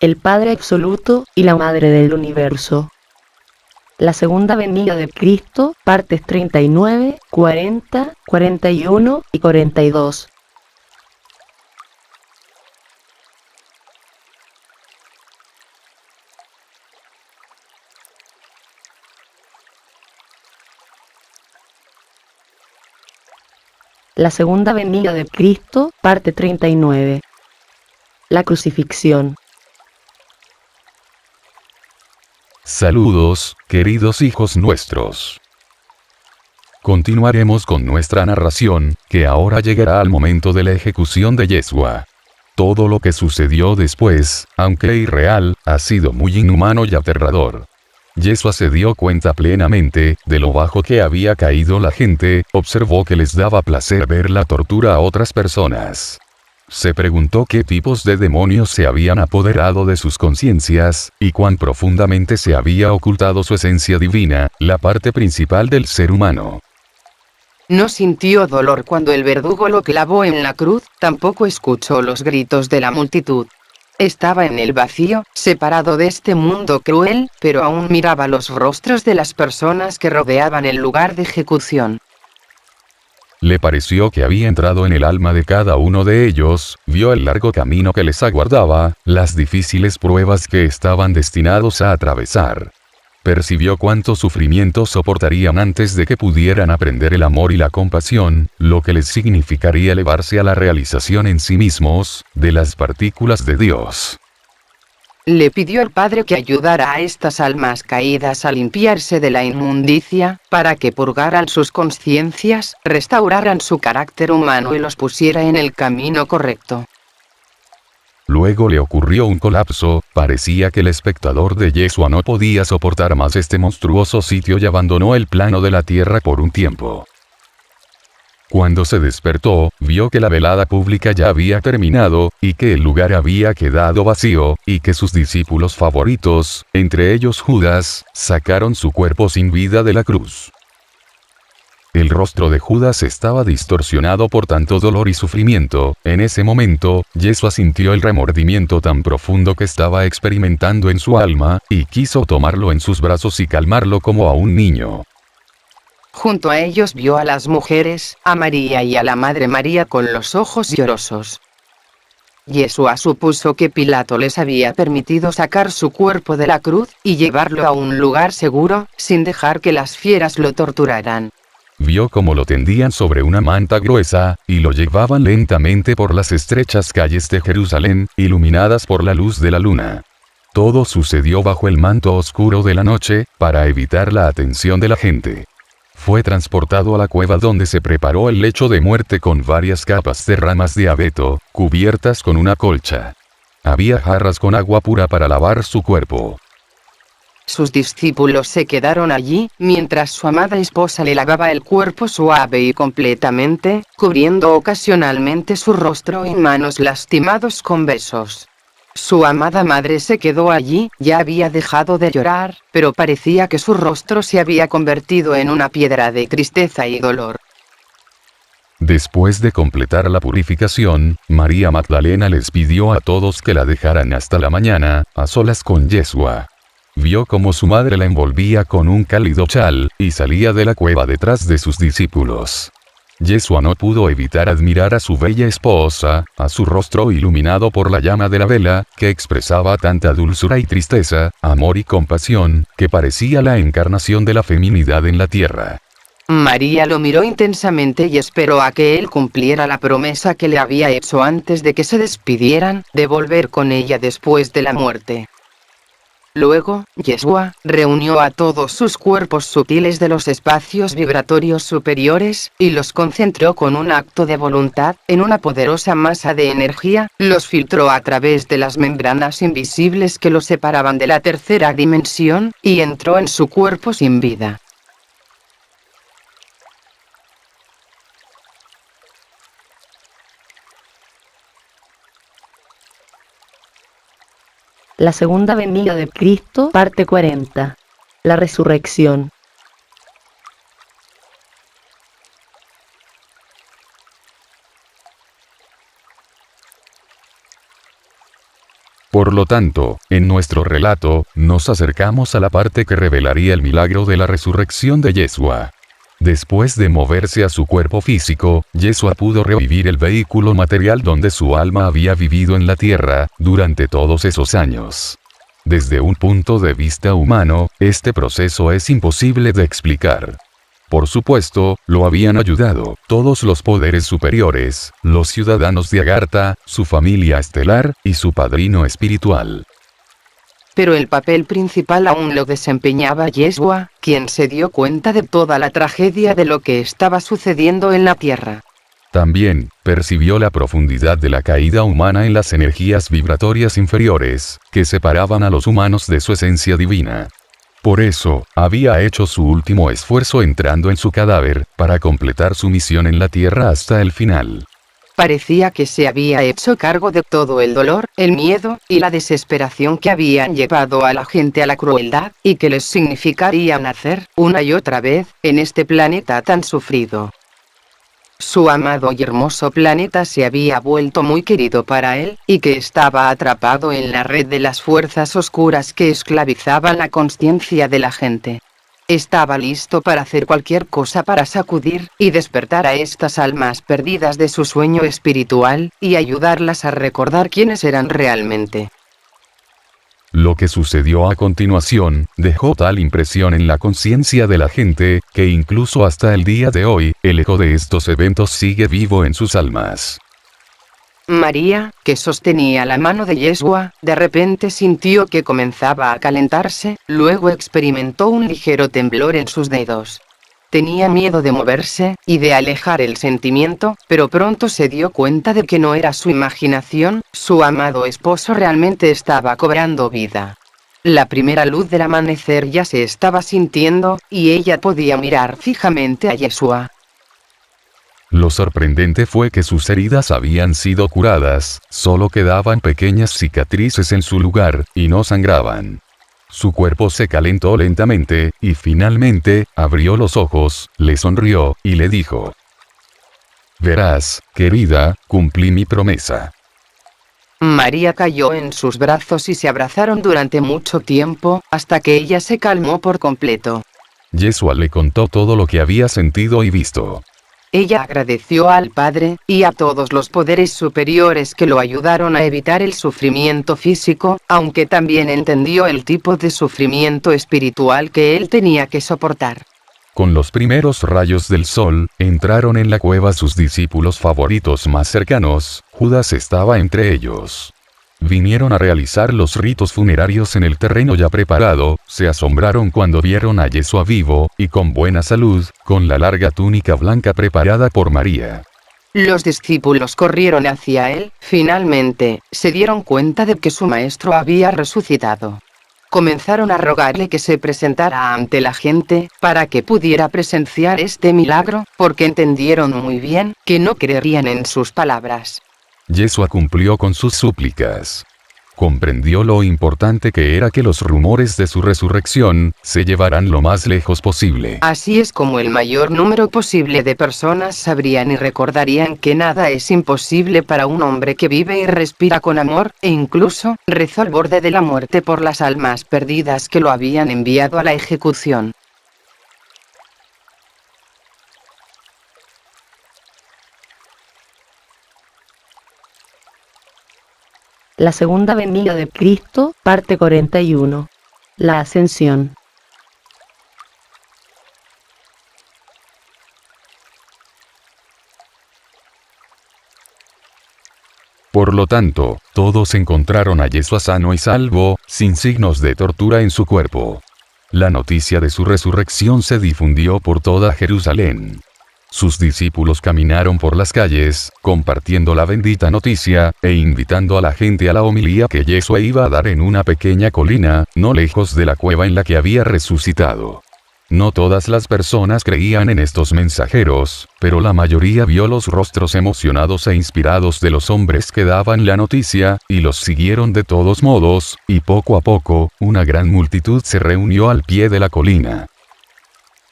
el Padre absoluto y la Madre del universo. La segunda venida de Cristo, partes 39, 40, 41 y 42. La segunda venida de Cristo, parte 39. La crucifixión. Saludos, queridos hijos nuestros. Continuaremos con nuestra narración, que ahora llegará al momento de la ejecución de Yeshua. Todo lo que sucedió después, aunque irreal, ha sido muy inhumano y aterrador. Yeshua se dio cuenta plenamente de lo bajo que había caído la gente, observó que les daba placer ver la tortura a otras personas. Se preguntó qué tipos de demonios se habían apoderado de sus conciencias, y cuán profundamente se había ocultado su esencia divina, la parte principal del ser humano. No sintió dolor cuando el verdugo lo clavó en la cruz, tampoco escuchó los gritos de la multitud. Estaba en el vacío, separado de este mundo cruel, pero aún miraba los rostros de las personas que rodeaban el lugar de ejecución. Le pareció que había entrado en el alma de cada uno de ellos, vio el largo camino que les aguardaba, las difíciles pruebas que estaban destinados a atravesar. Percibió cuánto sufrimiento soportarían antes de que pudieran aprender el amor y la compasión, lo que les significaría elevarse a la realización en sí mismos, de las partículas de Dios. Le pidió al Padre que ayudara a estas almas caídas a limpiarse de la inmundicia, para que purgaran sus conciencias, restauraran su carácter humano y los pusiera en el camino correcto. Luego le ocurrió un colapso, parecía que el espectador de Yeshua no podía soportar más este monstruoso sitio y abandonó el plano de la tierra por un tiempo. Cuando se despertó, vio que la velada pública ya había terminado, y que el lugar había quedado vacío, y que sus discípulos favoritos, entre ellos Judas, sacaron su cuerpo sin vida de la cruz. El rostro de Judas estaba distorsionado por tanto dolor y sufrimiento. En ese momento, Yeshua sintió el remordimiento tan profundo que estaba experimentando en su alma, y quiso tomarlo en sus brazos y calmarlo como a un niño. Junto a ellos vio a las mujeres, a María y a la Madre María con los ojos llorosos. Yeshua supuso que Pilato les había permitido sacar su cuerpo de la cruz, y llevarlo a un lugar seguro, sin dejar que las fieras lo torturaran. Vio cómo lo tendían sobre una manta gruesa, y lo llevaban lentamente por las estrechas calles de Jerusalén, iluminadas por la luz de la luna. Todo sucedió bajo el manto oscuro de la noche, para evitar la atención de la gente. Fue transportado a la cueva donde se preparó el lecho de muerte con varias capas de ramas de abeto, cubiertas con una colcha. Había jarras con agua pura para lavar su cuerpo. Sus discípulos se quedaron allí, mientras su amada esposa le lavaba el cuerpo suave y completamente, cubriendo ocasionalmente su rostro y manos lastimados con besos. Su amada madre se quedó allí, ya había dejado de llorar, pero parecía que su rostro se había convertido en una piedra de tristeza y dolor. Después de completar la purificación, María Magdalena les pidió a todos que la dejaran hasta la mañana, a solas con Yeshua. Vio cómo su madre la envolvía con un cálido chal, y salía de la cueva detrás de sus discípulos. Yeshua no pudo evitar admirar a su bella esposa, a su rostro iluminado por la llama de la vela, que expresaba tanta dulzura y tristeza, amor y compasión, que parecía la encarnación de la feminidad en la tierra. María lo miró intensamente y esperó a que él cumpliera la promesa que le había hecho antes de que se despidieran, de volver con ella después de la muerte. Luego, Yeshua reunió a todos sus cuerpos sutiles de los espacios vibratorios superiores, y los concentró con un acto de voluntad, en una poderosa masa de energía, los filtró a través de las membranas invisibles que los separaban de la tercera dimensión, y entró en su cuerpo sin vida. La segunda venida de Cristo, parte 40. La resurrección. Por lo tanto, en nuestro relato, nos acercamos a la parte que revelaría el milagro de la resurrección de Yeshua. Después de moverse a su cuerpo físico, Yeshua pudo revivir el vehículo material donde su alma había vivido en la tierra, durante todos esos años. Desde un punto de vista humano, este proceso es imposible de explicar. Por supuesto, lo habían ayudado todos los poderes superiores, los ciudadanos de Agartha, su familia estelar, y su padrino espiritual. Pero el papel principal aún lo desempeñaba Yeshua, quien se dio cuenta de toda la tragedia de lo que estaba sucediendo en la tierra. También, percibió la profundidad de la caída humana en las energías vibratorias inferiores, que separaban a los humanos de su esencia divina. Por eso, había hecho su último esfuerzo entrando en su cadáver, para completar su misión en la tierra hasta el final. Parecía que se había hecho cargo de todo el dolor, el miedo, y la desesperación que habían llevado a la gente a la crueldad, y que les significaría nacer, una y otra vez, en este planeta tan sufrido. Su amado y hermoso planeta se había vuelto muy querido para él, y que estaba atrapado en la red de las fuerzas oscuras que esclavizaban la conciencia de la gente. Estaba listo para hacer cualquier cosa para sacudir y despertar a estas almas perdidas de su sueño espiritual, y ayudarlas a recordar quiénes eran realmente. Lo que sucedió a continuación, dejó tal impresión en la conciencia de la gente, que incluso hasta el día de hoy, el eco de estos eventos sigue vivo en sus almas. María, que sostenía la mano de Yeshua, de repente sintió que comenzaba a calentarse, luego experimentó un ligero temblor en sus dedos. Tenía miedo de moverse, y de alejar el sentimiento, pero pronto se dio cuenta de que no era su imaginación, su amado esposo realmente estaba cobrando vida. La primera luz del amanecer ya se estaba sintiendo, y ella podía mirar fijamente a Yeshua. Lo sorprendente fue que sus heridas habían sido curadas, solo quedaban pequeñas cicatrices en su lugar, y no sangraban. Su cuerpo se calentó lentamente, y finalmente, abrió los ojos, le sonrió, y le dijo: «Verás, querida, cumplí mi promesa». María cayó en sus brazos y se abrazaron durante mucho tiempo, hasta que ella se calmó por completo. Yeshua le contó todo lo que había sentido y visto. Ella agradeció al Padre, y a todos los poderes superiores que lo ayudaron a evitar el sufrimiento físico, aunque también entendió el tipo de sufrimiento espiritual que él tenía que soportar. Con los primeros rayos del sol, entraron en la cueva sus discípulos favoritos más cercanos, Judas estaba entre ellos. Vinieron a realizar los ritos funerarios en el terreno ya preparado, se asombraron cuando vieron a Yeshua vivo, y con buena salud, con la larga túnica blanca preparada por María. Los discípulos corrieron hacia él, finalmente, se dieron cuenta de que su maestro había resucitado. Comenzaron a rogarle que se presentara ante la gente, para que pudiera presenciar este milagro, porque entendieron muy bien que no creerían en sus palabras. Yeshua cumplió con sus súplicas. Comprendió lo importante que era que los rumores de su resurrección se llevaran lo más lejos posible. Así es como el mayor número posible de personas sabrían y recordarían que nada es imposible para un hombre que vive y respira con amor, e incluso rezó al borde de la muerte por las almas perdidas que lo habían enviado a la ejecución. La segunda venida de Cristo, parte 41. La ascensión. Por lo tanto, todos encontraron a Yeshua sano y salvo, sin signos de tortura en su cuerpo. La noticia de su resurrección se difundió por toda Jerusalén. Sus discípulos caminaron por las calles, compartiendo la bendita noticia, e invitando a la gente a la homilía que Yeshua iba a dar en una pequeña colina, no lejos de la cueva en la que había resucitado. No todas las personas creían en estos mensajeros, pero la mayoría vio los rostros emocionados e inspirados de los hombres que daban la noticia, y los siguieron de todos modos, y poco a poco, una gran multitud se reunió al pie de la colina.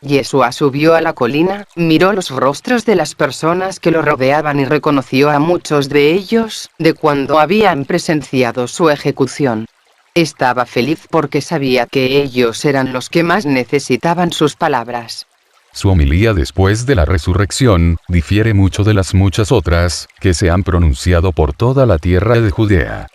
Yeshua subió a la colina, miró los rostros de las personas que lo rodeaban y reconoció a muchos de ellos, de cuando habían presenciado su ejecución. Estaba feliz porque sabía que ellos eran los que más necesitaban sus palabras. Su homilía después de la resurrección difiere mucho de las muchas otras que se han pronunciado por toda la tierra de Judea.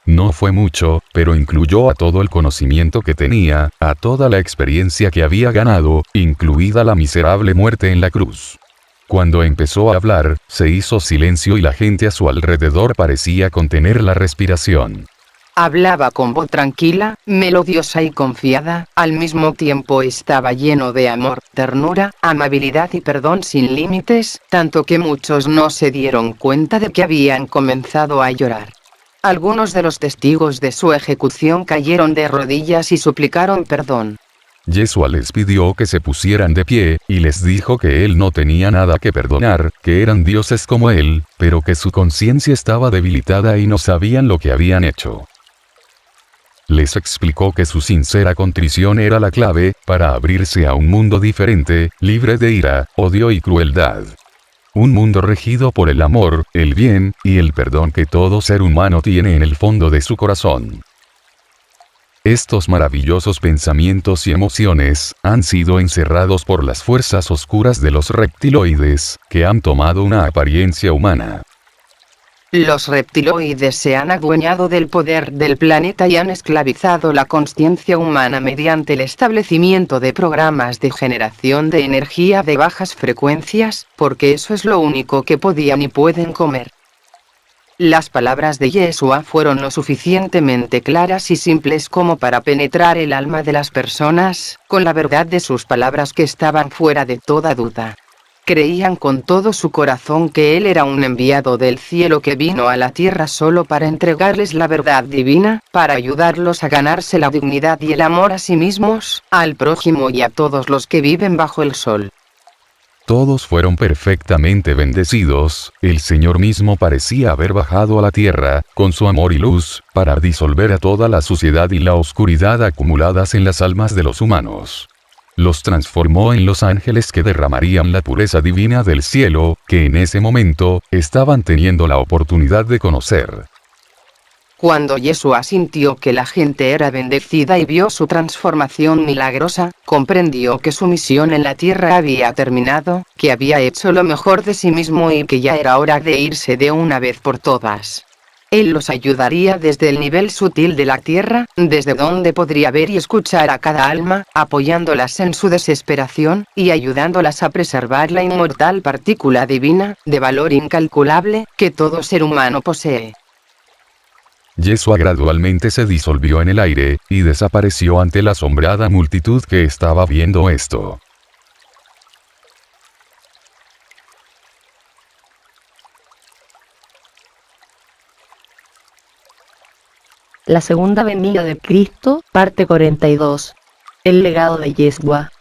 No fue mucho, pero incluyó a todo el conocimiento que tenía, a toda la experiencia que había ganado, incluida la miserable muerte en la cruz. Cuando empezó a hablar, se hizo silencio y la gente a su alrededor parecía contener la respiración. Hablaba con voz tranquila, melodiosa y confiada, al mismo tiempo estaba lleno de amor, ternura, amabilidad y perdón sin límites, tanto que muchos no se dieron cuenta de que habían comenzado a llorar. Algunos de los testigos de su ejecución cayeron de rodillas y suplicaron perdón. Yeshua les pidió que se pusieran de pie, y les dijo que él no tenía nada que perdonar, que eran dioses como él, pero que su conciencia estaba debilitada y no sabían lo que habían hecho. Les explicó que su sincera contrición era la clave para abrirse a un mundo diferente, libre de ira, odio y crueldad. Un mundo regido por el amor, el bien, y el perdón que todo ser humano tiene en el fondo de su corazón. Estos maravillosos pensamientos y emociones han sido encerrados por las fuerzas oscuras de los reptiloides, que han tomado una apariencia humana. Los reptiloides se han adueñado del poder del planeta y han esclavizado la consciencia humana mediante el establecimiento de programas de generación de energía de bajas frecuencias, porque eso es lo único que podían y pueden comer. Las palabras de Yeshua fueron lo suficientemente claras y simples como para penetrar el alma de las personas, con la verdad de sus palabras que estaban fuera de toda duda. Creían con todo su corazón que él era un enviado del cielo que vino a la tierra solo para entregarles la verdad divina, para ayudarlos a ganarse la dignidad y el amor a sí mismos, al prójimo y a todos los que viven bajo el sol. Todos fueron perfectamente bendecidos, el Señor mismo parecía haber bajado a la tierra, con su amor y luz, para disolver a toda la suciedad y la oscuridad acumuladas en las almas de los humanos. Los transformó en los ángeles que derramarían la pureza divina del cielo, que en ese momento, estaban teniendo la oportunidad de conocer. Cuando Yeshua sintió que la gente era bendecida y vio su transformación milagrosa, comprendió que su misión en la tierra había terminado, que había hecho lo mejor de sí mismo y que ya era hora de irse de una vez por todas. Él los ayudaría desde el nivel sutil de la tierra, desde donde podría ver y escuchar a cada alma, apoyándolas en su desesperación, y ayudándolas a preservar la inmortal partícula divina, de valor incalculable, que todo ser humano posee. Yeshua gradualmente se disolvió en el aire, y desapareció ante la asombrada multitud que estaba viendo esto. La segunda venida de Cristo, parte 42. El legado de Yeshua.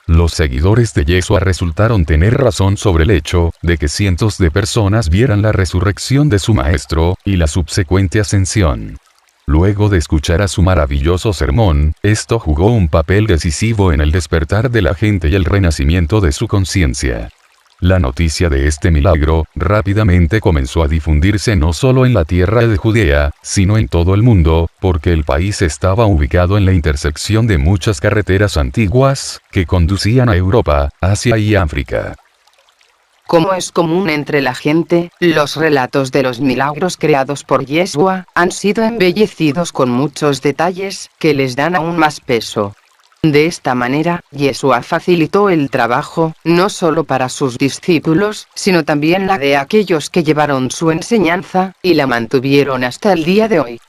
Los seguidores de Yeshua resultaron tener razón sobre el hecho de que cientos de personas vieran la resurrección de su maestro, y la subsecuente ascensión. Luego de escuchar a su maravilloso sermón, esto jugó un papel decisivo en el despertar de la gente y el renacimiento de su conciencia. La noticia de este milagro rápidamente comenzó a difundirse no solo en la tierra de Judea, sino en todo el mundo, porque el país estaba ubicado en la intersección de muchas carreteras antiguas, que conducían a Europa, Asia y África. Como es común entre la gente, los relatos de los milagros creados por Yeshua han sido embellecidos con muchos detalles que les dan aún más peso. De esta manera, Yeshua facilitó el trabajo, no solo para sus discípulos, sino también la de aquellos que llevaron su enseñanza, y la mantuvieron hasta el día de hoy.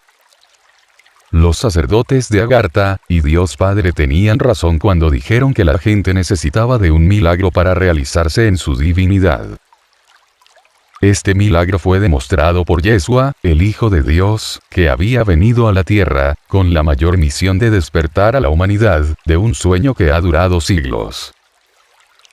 Los sacerdotes de Agartha y Dios Padre tenían razón cuando dijeron que la gente necesitaba de un milagro para realizarse en su divinidad. Este milagro fue demostrado por Yeshua, el Hijo de Dios, que había venido a la tierra, con la mayor misión de despertar a la humanidad, de un sueño que ha durado siglos.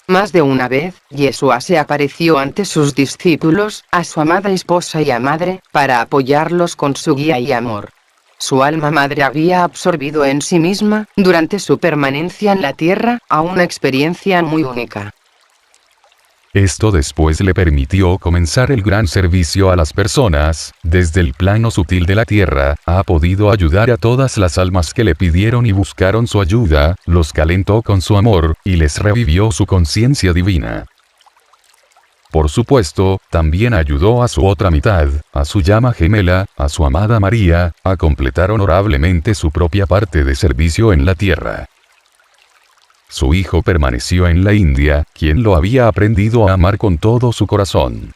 Más de una vez, Yeshua se apareció ante sus discípulos, a su amada esposa y a madre, para apoyarlos con su guía y amor. Su alma madre había absorbido en sí misma, durante su permanencia en la tierra, a una experiencia muy única. Esto después le permitió comenzar el gran servicio a las personas. Desde el plano sutil de la tierra, ha podido ayudar a todas las almas que le pidieron y buscaron su ayuda, los calentó con su amor, y les revivió su conciencia divina. Por supuesto, también ayudó a su otra mitad, a su llama gemela, a su amada María, a completar honorablemente su propia parte de servicio en la tierra. Su hijo permaneció en la India, quien lo había aprendido a amar con todo su corazón.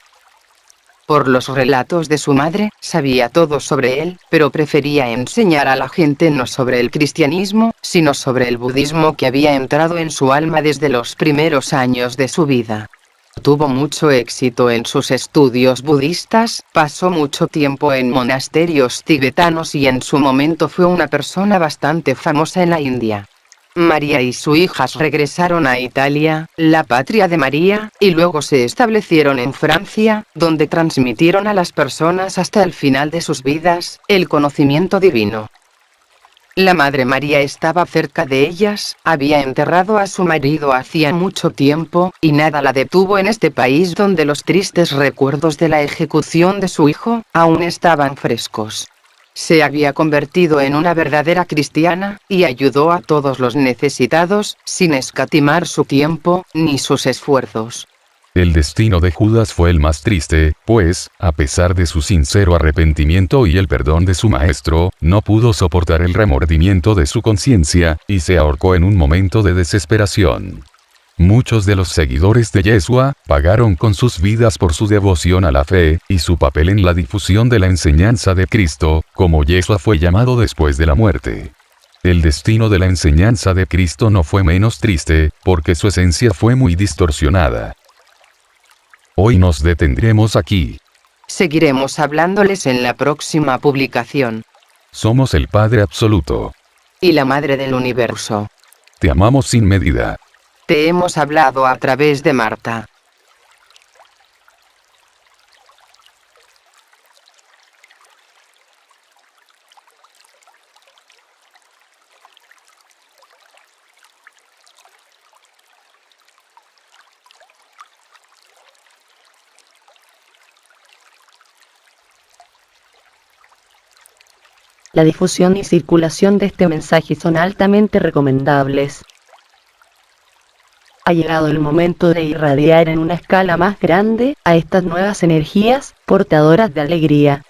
Por los relatos de su madre, sabía todo sobre él, pero prefería enseñar a la gente no sobre el cristianismo, sino sobre el budismo que había entrado en su alma desde los primeros años de su vida. Tuvo mucho éxito en sus estudios budistas, pasó mucho tiempo en monasterios tibetanos y en su momento fue una persona bastante famosa en la India. María y su hija regresaron a Italia, la patria de María, y luego se establecieron en Francia, donde transmitieron a las personas hasta el final de sus vidas, el conocimiento divino. La Madre María estaba cerca de ellas, había enterrado a su marido hacía mucho tiempo, y nada la detuvo en este país donde los tristes recuerdos de la ejecución de su hijo, aún estaban frescos. Se había convertido en una verdadera cristiana, y ayudó a todos los necesitados, sin escatimar su tiempo, ni sus esfuerzos. El destino de Judas fue el más triste, pues, a pesar de su sincero arrepentimiento y el perdón de su maestro, no pudo soportar el remordimiento de su conciencia, y se ahorcó en un momento de desesperación. Muchos de los seguidores de Yeshua pagaron con sus vidas por su devoción a la fe, y su papel en la difusión de la enseñanza de Cristo, como Yeshua fue llamado después de la muerte. El destino de la enseñanza de Cristo no fue menos triste, porque su esencia fue muy distorsionada. Hoy nos detendremos aquí. Seguiremos hablándoles en la próxima publicación. Somos el Padre Absoluto. Y la Madre del Universo. Te amamos sin medida. Te hemos hablado a través de Marta. La difusión y circulación de este mensaje son altamente recomendables. Ha llegado el momento de irradiar en una escala más grande a estas nuevas energías, portadoras de alegría.